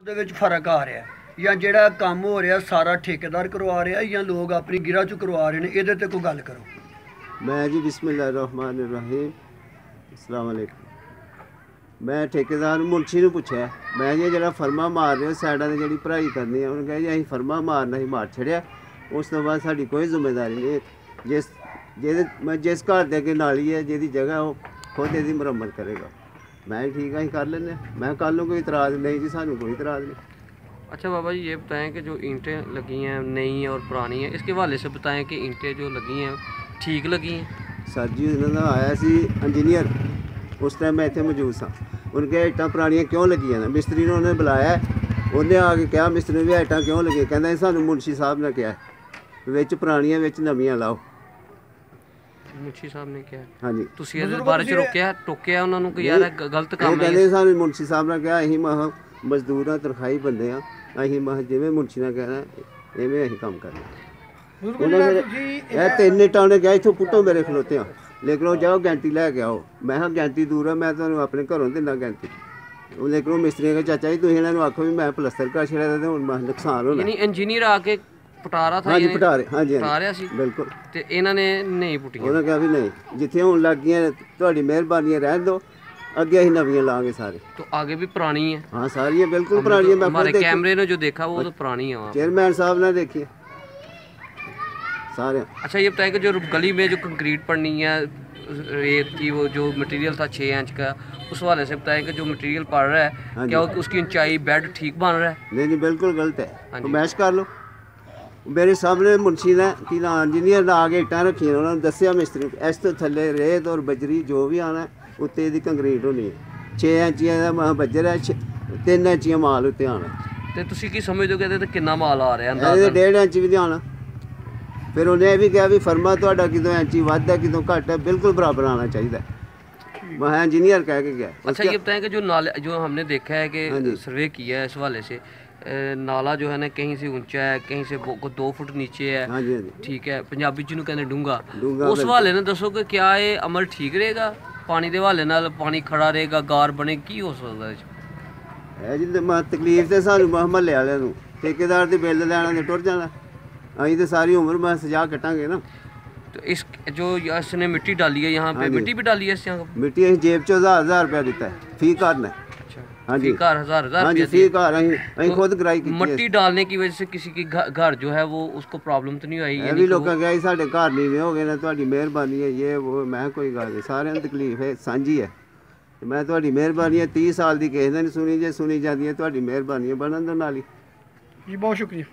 ਉਹਦੇ ਵਿੱਚ ਫਰਕ ਆ ਰਿਹਾ ਜਾਂ ਜਿਹੜਾ ਕੰਮ ਹੋ ਰਿਹਾ ਸਾਰਾ ਠੇਕੇਦਾਰ ਕਰਵਾ ਰਿਹਾ ਜਾਂ ਲੋਕ ਆਪਣੀ ਗਿਰਾ ਚੋਂ ਕਰਵਾ ਰਹੇ ਨੇ, ਇਹਦੇ ਤੇ ਕੋਈ ਗੱਲ ਕਰੋ। ਮੈਂ ਜੀ ਬਿਸਮਿल्लाहिर्रहमानिर्रहीम अस्सलाम वालेकुम। मैं ठेकेदार मुंशी ਨੂੰ ਪੁੱਛਿਆ, ਮੈਂ ਜੀ ਜਿਹੜਾ ਫਰਮਾ ਮਾਰ ਰਹੇ ਸਾਈਡਾਂ ਤੇ ਜਿਹੜੀ ਭਰਾਈ ਕਰਨੀ ਹੈ, ਉਹਨੇ ਕਿਹਾ ਜੀ ਅਸੀਂ ਫਰਮਾ ਮਾਰਨਾ ਹੀ ਮਾਰ ਛੜਿਆ, ਉਸ ਤੋਂ ਬਾਅਦ ਸਾਡੀ ਕੋਈ ਜ਼ਿੰਮੇਵਾਰੀ ਨਹੀਂ। ਜਿਸ ਘਰ ਦੇ ਅੱਗੇ ਨਾਲੀ ਹੈ ਜਿਹਦੀ ਜਗ੍ਹਾ ਉਹ ਖੁਦ ਇਹਦੀ ਮੁਰੰਮਤ ਕਰੇਗਾ। मैं ठीक है, कर लेंगे। मैं कल कोई इतराज़ नहीं जी, सानू कोई इतराज़ नहीं। अच्छा बाबा जी, ये बताएं कि जो ईंटें लगी हैं नई और पुरानी हैं, इसके हवाले से बताएं कि ईंटें जो लगी हैं ठीक लगी हैं? सर जी उन्होंने आया सी इंजीनियर, उस टाइम मैं इतने मौजूद सा। उनके इट्टां पुरानियां क्यों लगी हैं? मिस्त्री ने उन्हें बुलाया, उन्हें आके कहा मिस्त्री ने भी इट्टां क्यों लगी? कहना सानू मुंशी साहब ने कहा विच पुरानियां विच नवियां लाओ। मुंशी साहब ने क्या? हाँ जी, ਤੁਸੀਂ ਇਹਦੇ ਬਾਰੇ ਚ ਟੋਕਿਆ ਉਹਨਾਂ ਨੂੰ ਕਿ ਯਾਰ ਇਹ ਗਲਤ ਕੰਮ ਹੈ? ਕਹਿੰਦੇ ਸਾਨੂੰ ਮੁਨਸ਼ੀ ਸਾਹਿਬ ਨੇ ਕਿਹਾ ਅਸੀਂ ਮਹ ਮਜ਼ਦੂਰਾਂ ਤਰਖਾਈ ਬੰਦੇ ਆ, ਅਸੀਂ ਮਹ ਜਿਵੇਂ ਮੁਨਸ਼ੀ ਨੇ ਕਹਿਣਾ ਐਵੇਂ ਅਸੀਂ ਕੰਮ ਕਰਨਾ। ਉਹਨਾਂ ਨੇ ਇਹ ਤਿੰਨ ਇੱਟਾਂ ਨੇ ਕਿਹਾ ਇੱਥੋਂ ਪੁੱਟੋ ਮੇਰੇ ਖਲੋਤੇ ਆ, ਲੇਕਿਨ ਉਹ ਜਾਓ ਗੈਂਤੀ ਲੈ ਕੇ ਆਓ। ਮੈਂ ਕਿਹਾ ਗੈਂਤੀ ਦੂਰ ਆ, ਮੈਂ ਤੁਹਾਨੂੰ ਆਪਣੇ ਘਰੋਂ ਦਿੰਦਾ ਗੈਂਤੀ। ਉਹ ਲੇਕਿਨ ਉਹ ਮਿਸਤਰੀ ਨੇ ਚਾਚਾ ਜੀ ਤੁਸੀਂ ਇਹਨਾਂ ਨੂੰ ਆਖੋ ਵੀ ਮੈਂ ਪਲਸਤਰ ਕਰ ਛੜਿਆ ਤੇ ਹੁਣ ਮੈਂ ਨੁਕਸਾਨ ਹੋਣਾ। ਯਾਨੀ ਇੰਜੀਨੀਅਰ ਆ ਕੇ ਪਟਾ ਰਹਾ ਥਾ? ਹਾਂਜੀ ਪਟਾ ਰਹੇ, ਹਾਂਜੀ ਪਟਾ ਰਿਹਾ ਸੀ ਬਿਲਕੁਲ। ਤੇ ਇਹਨਾਂ ਨੇ ਨਹੀਂ ਪੁੱਟੀਆਂ? ਉਹਨਾਂ ਕਿਹਾ ਵੀ ਨਹੀਂ, ਜਿੱਥੇ ਹੁਣ ਲੱਗ ਗਈਆਂ ਤੁਹਾਡੀ ਮਿਹਰਬਾਨੀ ਰਹਿਣ ਦਿਓ, ਅੱਗੇ ਅਸੀਂ ਨਵੀਆਂ ਲਾਂਗੇ ਸਾਰੇ। तो आगे भी पुरानी है? हाँ सारी बिल्कुल पुरानी है। हमारे कैमरे ने जो देखा वो तो पुरानी है। चेयरमैन साहब ने देखी सारे। अच्छा ये बताएं कि जो गली में जो कंक्रीट पड़नी है रेत की, वो जो मटेरियल था 6 इंच का, उस वाले से बताएं कि जो मटेरियल पड़ रहा है क्या उसकी ऊंचाई बेड ठीक बन रहा है? नहीं नहीं बिल्कुल गलत है, तो मैश कर लो। मेरे सामने मुंशी ने कि ना इंजीनियर ने आगे इट्टां रखी, उन्होंने दसिया मिस्त्री इस तो थले रेत और बजरी जो भी आना उत्ते दी कंक्रीट होनी है। 6 इंचियां दा बजर है, 3 इंचियां माल उत्ते आना। ਤੇ ਤੁਸੀਂ ਕੀ ਸਮਝਦੇ ਹੋ ਕਿ ਇਹਦੇ ਤੇ ਕਿੰਨਾ ਮਾਲ ਆ ਰਿਹਾ ਅੰਦਾਜ਼ਾ? ਇਹਦੇ 1.5 ਇੰਚ ਵੀ ਆਣਾ। ਫਿਰ ਉਹਨੇ ਇਹ ਵੀ ਕਿਹਾ ਵੀ ਫਰਮਾ ਤੁਹਾਡਾ ਕਿਦੋਂ ਇੰਚੀ ਵੱਧ ਹੈ ਕਿਦੋਂ ਘੱਟ ਹੈ, ਬਿल्कुल बराबर आना चाहिए। मैं इंजीनियर कह के गया। अच्छा ये बताएं कि जो नाले जो हमने देखा है कि सर्वे किया है इस हवाले से, नाला जो है ना कहीं से ऊंचा है, कहीं से 2 फुट नीचे है। हाँ जी, ठीक है, पंजाबी ਜਿਹਨੂੰ ਕਹਿੰਦੇ ਡੂੰਗਾ। ਉਸ ਹਵਾਲੇ ਨਾਲ ਦੱਸੋ ਕਿ ਕਿਆ ਇਹ ਅਮਲ ਠੀਕ ਰਹੇਗਾ? ਪਾਣੀ ਦੇ ਹਵਾਲੇ ਨਾਲ ਪਾਣੀ ਖੜਾ ਰਹੇਗਾ, ਗਾਰ ਬਣੇ, ਕੀ ਹੋ ਸਕਦਾ ਇਸ ਇਹ ਜੀ ਤਕਲੀਫ ਤੇ ਸਾਨੂੰ ਮਹੱਲੇ ਵਾਲਿਆਂ ਨੂੰ, ਠੇਕੇਦਾਰ ਦੇ ਬਿੱਲ ਲੈਣਾ ਤੇ ਟੁਰ ਜਾਣਾ। ਅਸੀਂ ਤੇ ਸਾਰੀ ਉਮਰ ਮੈਂ ਸਜ਼ਾ ਕੱਟਾਂਗੇ ਨਾ। तो इस जो इसने मिट्टी डाली है यहाँ पे, मिट्टी भी डाली है इस यहाँ? मिट्टी ਅਸੀਂ जेब चो 1000 रुपया दिता है फी घर ने। अच्छा हाँ जी, घर 1000 हाँ जी फी घर ਅਸੀਂ खुद कराई की। मिट्टी डालने की वजह से किसी की घर जो है वो उसको प्रॉब्लम तो नहीं आई? ਇਹ ਵੀ ਲੋਕਾਂ ਕਹੇ ਸਾਡੇ ਘਰ ਨੀਵੇਂ ਹੋ ਗਏ ਨੇ, ਤੁਹਾਡੀ ਮਿਹਰਬਾਨੀ ਹੈ ਇਹ ਉਹ। ਮੈਂ ਕੋਈ ਗੱਲ ਨਹੀਂ, ਸਾਰਿਆਂ ਨੂੰ ਤਕਲੀਫ ਹੈ ਸਾਂਝੀ ਹੈ। ਮੈਂ ਤੁਹਾਡੀ ਮਿਹਰਬਾਨੀ ਹੈ 30 ਸਾਲ ਦੀ ਕਿਸੇ ਨੇ ਨਹੀਂ ਸੁਣੀ, ਜੇ ਸੁਣੀ ਜਾਂਦੀ ਹੈ ਤੁਹਾਡੀ ਮਿਹਰਬਾਨੀ ਹੈ ਬਣਨ ਦੋ ਨਾਲ ਹੀ। ਜੀ ਬਹੁਤ ਸ਼ੁਕਰੀਆ।